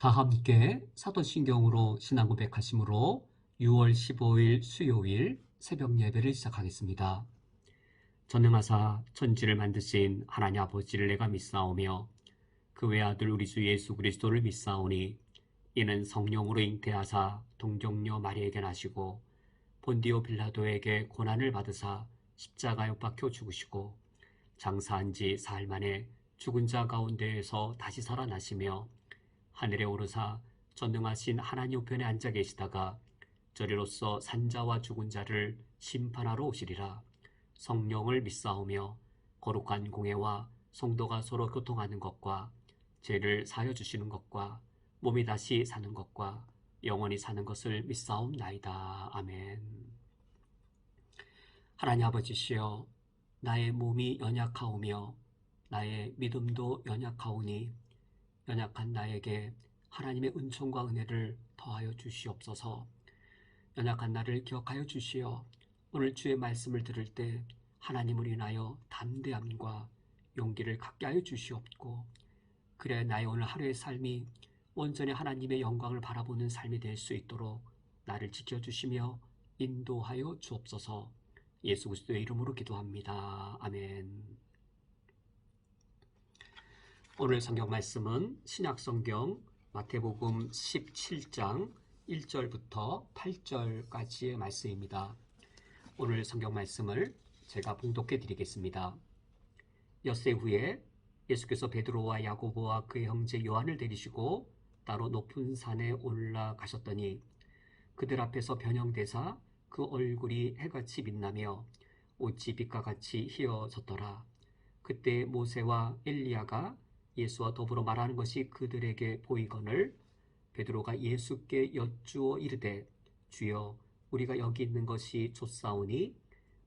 다 함께 사도신경으로 신앙 고백하심으로 6월 15일 수요일 새벽 예배를 시작하겠습니다. 전능하사 천지를 만드신 하나님 아버지를 내가 믿사오며 그 외아들 우리 주 예수 그리스도를 믿사오니 이는 성령으로 잉태하사 동정녀 마리에게 나시고 본디오 빌라도에게 고난을 받으사 십자가에 못 박혀 죽으시고 장사한 지 사흘 만에 죽은 자 가운데에서 다시 살아나시며 하늘에 오르사 전능하신 하나님 우편에 앉아 계시다가 저리로서 산자와 죽은 자를 심판하러 오시리라. 성령을 믿사오며 거룩한 공회와 성도가 서로 교통하는 것과 죄를 사하여 주시는 것과 몸이 다시 사는 것과 영원히 사는 것을 믿사옵나이다. 아멘. 하나님 아버지시여, 나의 몸이 연약하오며 나의 믿음도 연약하오니 연약한 나에게 하나님의 은총과 은혜를 더하여 주시옵소서. 연약한 나를 기억하여 주시어 오늘 주의 말씀을 들을 때 하나님을 인하여 담대함과 용기를 갖게 하여 주시옵고, 그래 나의 오늘 하루의 삶이 온전히 하나님의 영광을 바라보는 삶이 될 수 있도록 나를 지켜주시며 인도하여 주옵소서. 예수 그리스도의 이름으로 기도합니다. 아멘. 오늘 성경 말씀은 신약성경 마태복음 17장 1절부터 8절까지의 말씀입니다. 오늘 성경 말씀을 제가 봉독해 드리겠습니다. 엿새 후에 예수께서 베드로와 야고보와 그의 형제 요한을 데리시고 따로 높은 산에 올라가셨더니 그들 앞에서 변형되사 그 얼굴이 해같이 빛나며 옷이 빛과 같이 희어졌더라. 그때 모세와 엘리야가 예수와 더불어 말하는 것이 그들에게 보이거늘 베드로가 예수께 여쭈어 이르되 주여 우리가 여기 있는 것이 좋사오니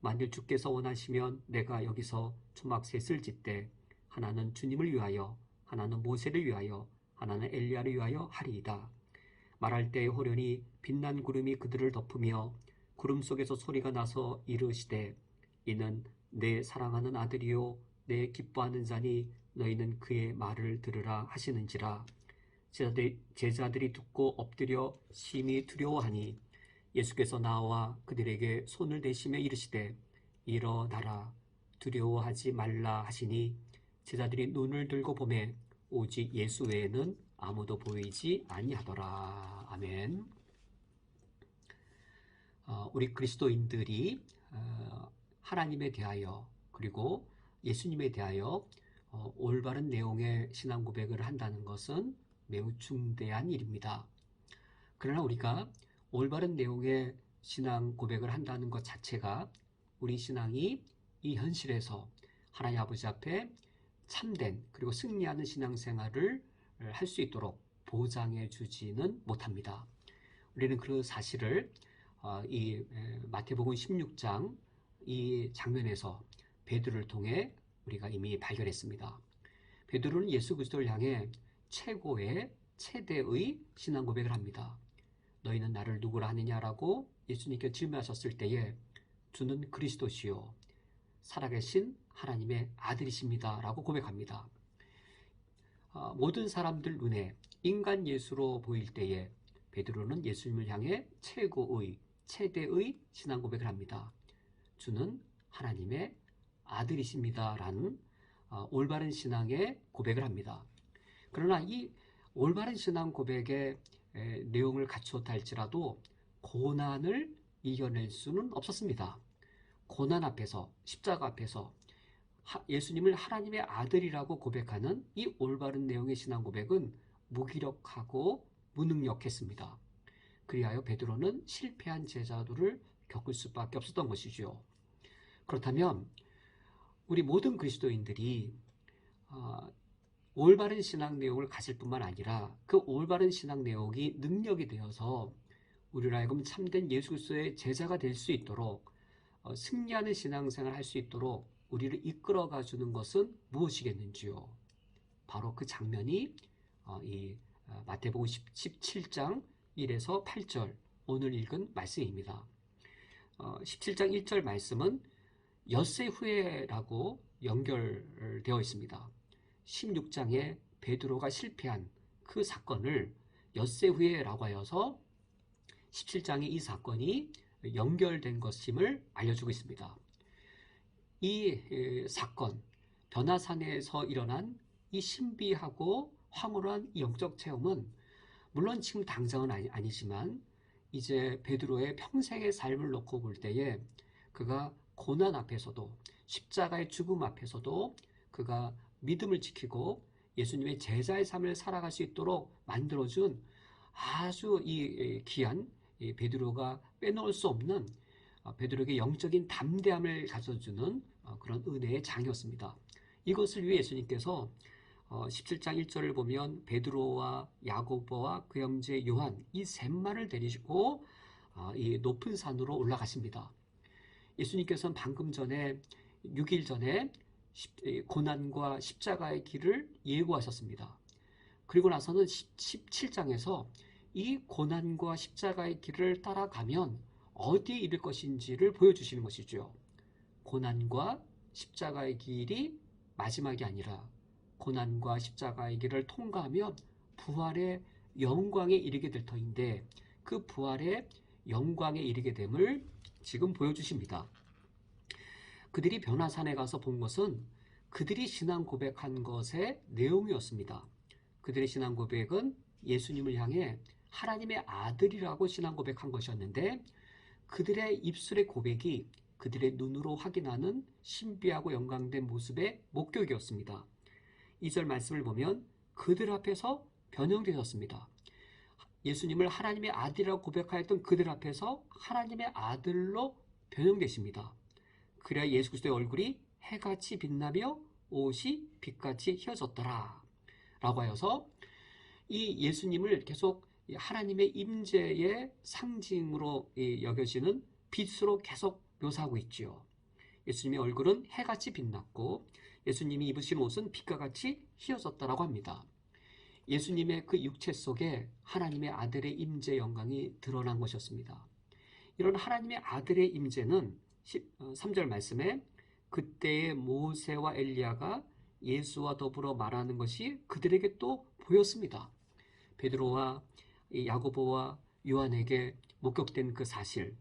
만일 주께서 원하시면 내가 여기서 초막셋을 짓되 하나는 주님을 위하여 하나는 모세를 위하여 하나는 엘리야를 위하여 하리이다. 말할 때에 호련히 빛난 구름이 그들을 덮으며 구름 속에서 소리가 나서 이르시되 이는 내 사랑하는 아들이요 내 기뻐하는 자니 너희는 그의 말을 들으라 하시는지라. 제자들이 듣고 엎드려 심히 두려워하니 예수께서 나와 그들에게 손을 대시며 이르시되 일어나라 두려워하지 말라 하시니 제자들이 눈을 들고 보매 오직 예수 외에는 아무도 보이지 아니하더라. 아멘. 우리 그리스도인들이 하나님에 대하여 그리고 예수님에 대하여 올바른 내용의 신앙 고백을 한다는 것은 매우 중대한 일입니다. 그러나 우리가 올바른 내용의 신앙 고백을 한다는 것 자체가 우리 신앙이 이 현실에서 하나님 아버지 앞에 참된 그리고 승리하는 신앙생활을 할 수 있도록 보장해 주지는 못합니다. 우리는 그 사실을 이 마태복음 16장 이 장면에서 베드로를 통해 우리가 이미 발견했습니다. 베드로는 예수 그리스도를 향해 최대의 신앙 고백을 합니다. 너희는 나를 누구라 하느냐라고 예수님께 질문하셨을 때에 주는 그리스도시요 살아계신 하나님의 아들이십니다 라고 고백합니다. 모든 사람들 눈에 인간 예수로 보일 때에 베드로는 예수님을 향해 최대의 신앙 고백을 합니다. 주는 하나님의 아들이십니다 라는 올바른 신앙의 고백을 합니다. 그러나 이 올바른 신앙 고백의 내용을 갖추었다 할지라도 고난을 이겨낼 수는 없었습니다. 고난 앞에서 십자가 앞에서 예수님을 하나님의 아들이라고 고백하는 이 올바른 내용의 신앙 고백은 무기력하고 무능력했습니다. 그리하여 베드로는 실패한 제자들을 겪을 수밖에 없었던 것이죠. 그렇다면 우리 모든 그리스도인들이 올바른 신앙 내용을 가질 뿐만 아니라 그 올바른 신앙 내용이 능력이 되어서 우리로 하여금 참된 예수 그리스도의 제자가 될 수 있도록 승리하는 신앙생활을 할 수 있도록 우리를 이끌어가 주는 것은 무엇이겠는지요? 바로 그 장면이 이 마태복음 17장 1에서 8절 오늘 읽은 말씀입니다. 17장 1절 말씀은 엿새 후에라고 연결되어 있습니다. 16장에 베드로가 실패한 그 사건을 엿새 후에라고 하여서 17장의 이 사건이 연결된 것임을 알려주고 있습니다. 이 사건, 변화산에서 일어난 이 신비하고 황홀한 영적 체험은 물론 지금 당장은 아니지만 이제 베드로의 평생의 삶을 놓고 볼 때에 그가 고난 앞에서도 십자가의 죽음 앞에서도 그가 믿음을 지키고 예수님의 제자의 삶을 살아갈 수 있도록 만들어준 아주 이 귀한 베드로가 빼놓을 수 없는 베드로에게 영적인 담대함을 가져주는 그런 은혜의 장이었습니다. 이것을 위해 예수님께서 17장 1절을 보면 베드로와 야고보와 그 형제 요한 이 셋만을 데리시고 이 높은 산으로 올라가십니다. 예수님께서는 방금 전에 6일 전에 고난과 십자가의 길을 예고하셨습니다. 그리고 나서는 17장에서 이 고난과 십자가의 길을 따라가면 어디에 이를 것인지를 보여주시는 것이죠. 고난과 십자가의 길이 마지막이 아니라 고난과 십자가의 길을 통과하면 부활의 영광에 이르게 될 터인데 그 부활의 영광에 이르게 됨을 지금 보여주십니다. 그들이 변화산에 가서 본 것은 그들이 신앙 고백한 것의 내용이었습니다. 그들의 신앙 고백은 예수님을 향해 하나님의 아들이라고 신앙 고백한 것이었는데 그들의 입술의 고백이 그들의 눈으로 확인하는 신비하고 영광된 모습의 목격이었습니다. 2절 말씀을 보면 그들 앞에서 변형되셨습니다. 예수님을 하나님의 아들이라고 고백하였던 그들 앞에서 하나님의 아들로 변형되십니다. 그래야 예수 그리스도의 얼굴이 해같이 빛나며 옷이 빛같이 휘어졌더라 라고 하여서 이 예수님을 계속 하나님의 임재의 상징으로 여겨지는 빛으로 계속 묘사하고 있지요. 예수님의 얼굴은 해같이 빛났고 예수님이 입으신 옷은 빛과 같이 휘어졌다라고 합니다. 예수님의 그 육체 속에 하나님의 아들의 임재 영광이 드러난 것이었습니다. 이런 하나님의 아들의 임재는 3절 말씀에 그때의 모세와 엘리야가 예수와 더불어 말하는 것이 그들에게 또 보였습니다. 베드로와 야고보와 요한에게 목격된 그 사실,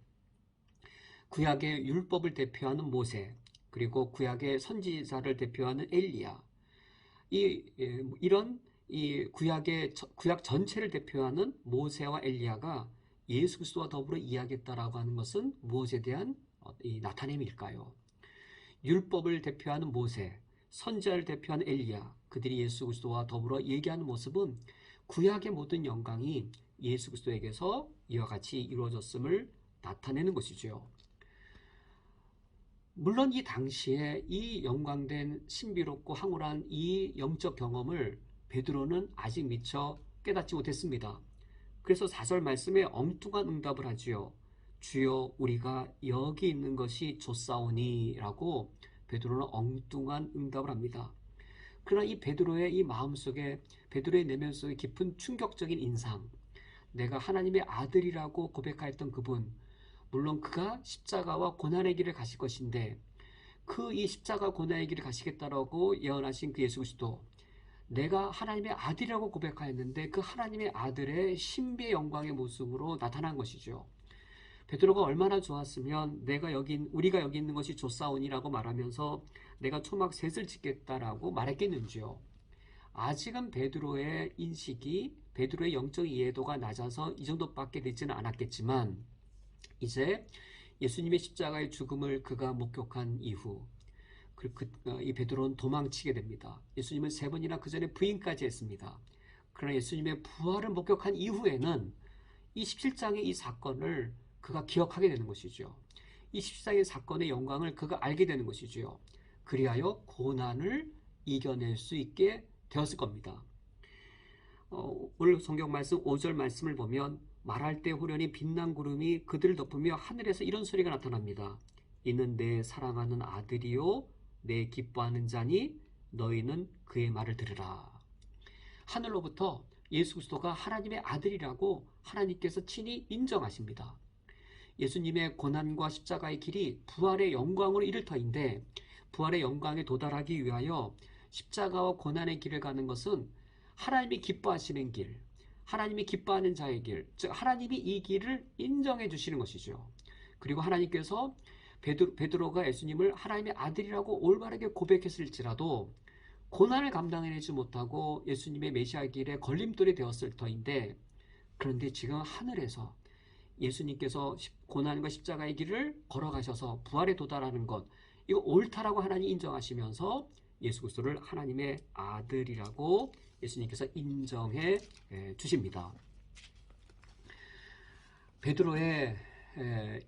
구약의 율법을 대표하는 모세, 그리고 구약의 선지자를 대표하는 엘리야, 이런 구약 전체를 대표하는 모세와 엘리야가 예수 그리스도와 더불어 이야기했다라고 하는 것은 무엇에 대한 나타냄일까요? 율법을 대표하는 모세, 선지자를 대표하는 엘리야, 그들이 예수 그리스도와 더불어 얘기하는 모습은 구약의 모든 영광이 예수 그리스도에게서 이와 같이 이루어졌음을 나타내는 것이죠. 물론 이 당시에 이 영광된 신비롭고 황홀한 이 영적 경험을 베드로는 아직 미처 깨닫지 못했습니다. 그래서 4절 말씀에 엉뚱한 응답을 하지요. 주여 우리가 여기 있는 것이 좋사오니 라고 베드로는 엉뚱한 응답을 합니다. 그러나 이 베드로의 이 마음속에 베드로의 내면 속에 깊은 충격적인 인상, 내가 하나님의 아들이라고 고백하였던 그분, 물론 그가 십자가와 고난의 길을 가실 것인데 그 이 십자가 고난의 길을 가시겠다라고 예언하신 그 예수 그리스도, 내가 하나님의 아들이라고 고백하였는데 그 하나님의 아들의 신비의 영광의 모습으로 나타난 것이죠. 베드로가 얼마나 좋았으면 우리가 여기 있는 것이 좋사오니라고 말하면서 내가 초막 셋을 짓겠다라고 말했겠는지요. 아직은 베드로의 인식이, 베드로의 영적 이해도가 낮아서 이 정도밖에 되지는 않았겠지만 이제 예수님의 십자가의 죽음을 그가 목격한 이후 이 베드로는 도망치게 됩니다. 예수님은 3번이나 그 전에 부인까지 했습니다. 그러나 예수님의 부활을 목격한 이후에는 이 17장의 이 사건을 그가 기억하게 되는 것이죠. 이 17장의 사건의 영광을 그가 알게 되는 것이죠. 그리하여 고난을 이겨낼 수 있게 되었을 겁니다. 오늘 성경 말씀 5절 말씀을 보면 말할 때 호련히 빛난 구름이 그들을 덮으며 하늘에서 이런 소리가 나타납니다. 이는 내 사랑하는 아들이요 내 기뻐하는 자니 너희는 그의 말을 들으라. 하늘로부터 예수 그리스도가 하나님의 아들이라고 하나님께서 친히 인정하십니다. 예수님의 고난과 십자가의 길이 부활의 영광으로 이를 터인데 부활의 영광에 도달하기 위하여 십자가와 고난의 길을 가는 것은 하나님이 기뻐하시는 길, 하나님이 기뻐하는 자의 길, 즉 하나님이 이 길을 인정해 주시는 것이죠. 그리고 하나님께서 베드로가 예수님을 하나님의 아들이라고 올바르게 고백했을지라도 고난을 감당해내지 못하고 예수님의 메시아 길에 걸림돌이 되었을 터인데, 그런데 지금 하늘에서 예수님께서 고난과 십자가의 길을 걸어가셔서 부활에 도달하는 것, 이거 옳다라고 하나님 인정하시면서 예수 그리스도를 하나님의 아들이라고 예수님께서 인정해 주십니다. 베드로의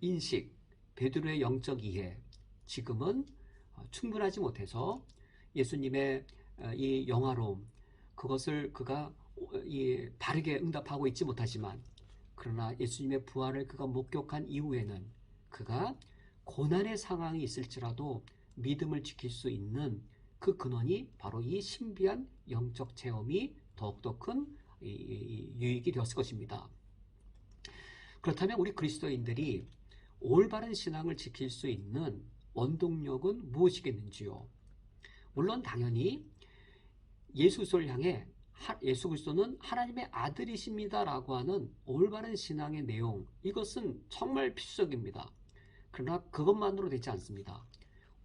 인식, 베드로의 영적 이해, 지금은 충분하지 못해서 예수님의 이 영화로움, 그것을 그가 바르게 응답하고 있지 못하지만, 그러나 예수님의 부활을 그가 목격한 이후에는 그가 고난의 상황이 있을지라도 믿음을 지킬 수 있는 그 근원이 바로 이 신비한 영적 체험이 더욱더 큰 유익이 되었을 것입니다. 그렇다면 우리 그리스도인들이 올바른 신앙을 지킬 수 있는 원동력은 무엇이겠는지요? 물론 당연히 예수 그리스도를 향해 예수 그리스도는 하나님의 아들이십니다라고 하는 올바른 신앙의 내용, 이것은 정말 필수적입니다. 그러나 그것만으로 되지 않습니다.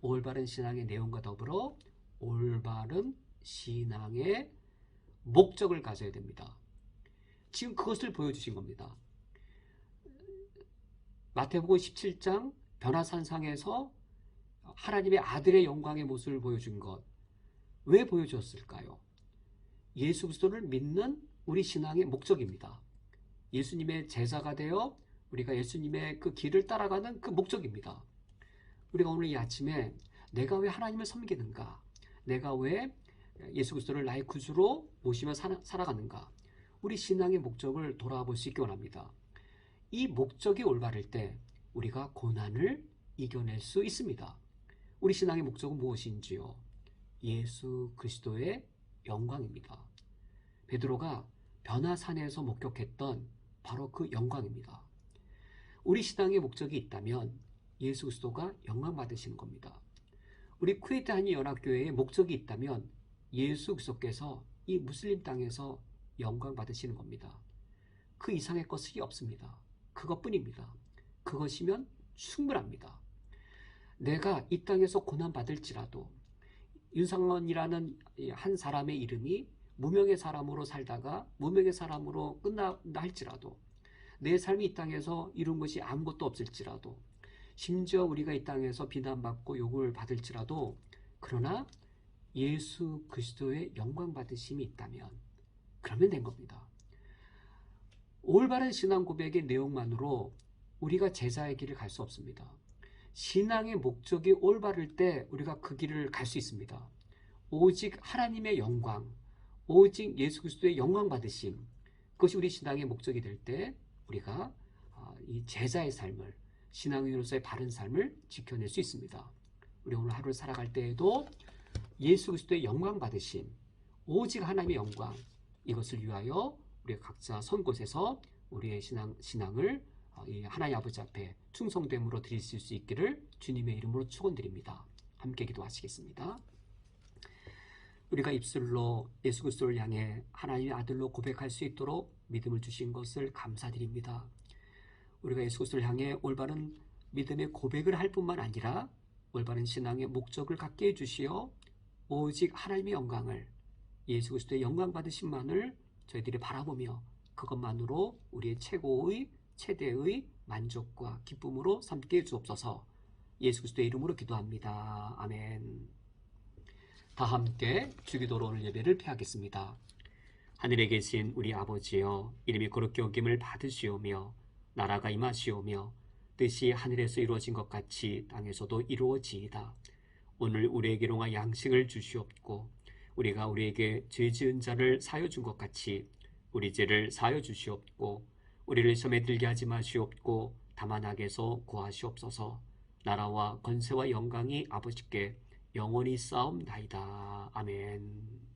올바른 신앙의 내용과 더불어 올바른 신앙의 목적을 가져야 됩니다. 지금 그것을 보여주신 겁니다. 마태복음 17장 변화산상에서 하나님의 아들의 영광의 모습을 보여준 것, 왜 보여주었을까요? 예수 그리스도를 믿는 우리 신앙의 목적입니다. 예수님의 제자가 되어 우리가 예수님의 그 길을 따라가는 그 목적입니다. 우리가 오늘 이 아침에 내가 왜 하나님을 섬기는가? 내가 왜 예수 그리스도를 나의 구주로 모시며 살아가는가? 우리 신앙의 목적을 돌아볼 수 있기 원합니다. 이 목적이 올바를 때 우리가 고난을 이겨낼 수 있습니다. 우리 신앙의 목적은 무엇인지요? 예수 그리스도의 영광입니다. 베드로가 변화산에서 목격했던 바로 그 영광입니다. 우리 신앙의 목적이 있다면 예수 그리스도가 영광 받으시는 겁니다. 우리 쿠웨이트 한인연합교회의 목적이 있다면 예수 그리스도께서 이 무슬림 땅에서 영광 받으시는 겁니다. 그 이상의 것이 없습니다. 그것뿐입니다. 그것이면 충분합니다. 내가 이 땅에서 고난받을지라도 윤상원이라는 한 사람의 이름이 무명의 사람으로 살다가 무명의 사람으로 끝난다 할지라도, 내 삶이 이 땅에서 이룬 것이 아무것도 없을지라도, 심지어 우리가 이 땅에서 비난받고 욕을 받을지라도, 그러나 예수 그리스도의 영광 받으심이 있다면 그러면 된 겁니다. 올바른 신앙 고백의 내용만으로 우리가 제자의 길을 갈 수 없습니다. 신앙의 목적이 올바를 때 우리가 그 길을 갈 수 있습니다. 오직 하나님의 영광, 오직 예수 그리스도의 영광 받으심, 그것이 우리 신앙의 목적이 될 때 우리가 이 제자의 삶을, 신앙인으로서의 바른 삶을 지켜낼 수 있습니다. 우리 오늘 하루를 살아갈 때에도 예수 그리스도의 영광 받으심, 오직 하나님의 영광, 이것을 위하여 우리 각자 선 곳에서 우리의 신앙을 하나님 아버지 앞에 충성됨으로 드리실 수 있기를 주님의 이름으로 축원드립니다. 함께 기도하시겠습니다. 우리가 입술로 예수 그리스도를 향해 하나님의 아들로 고백할 수 있도록 믿음을 주신 것을 감사드립니다. 우리가 예수 그리스도를 향해 올바른 믿음의 고백을 할 뿐만 아니라 올바른 신앙의 목적을 갖게 해주시어 오직 하나님의 영광을, 예수 그리스도의 영광 받으심만을 저희들이 바라보며 그것만으로 우리의 최고의 최대의 만족과 기쁨으로 삼게 해주옵소서. 예수 그리스도의 이름으로 기도합니다. 아멘. 다 함께 주기도로 오늘 예배를 폐하겠습니다. 하늘에 계신 우리 아버지여, 이름이 거룩히 여김을 받으시오며 나라가 임하시오며 뜻이 하늘에서 이루어진 것 같이 땅에서도 이루어지이다. 오늘 우리에게 일용할 양식을 주시옵고 우리가 우리에게 죄 지은 자를 사하여 준 것 같이 우리 죄를 사하여 주시옵고 우리를 시험에 들게 하지 마시옵고 다만 악에서 구하시옵소서. 나라와 권세와 영광이 아버지께 영원히 쌓옵나이다. 아멘.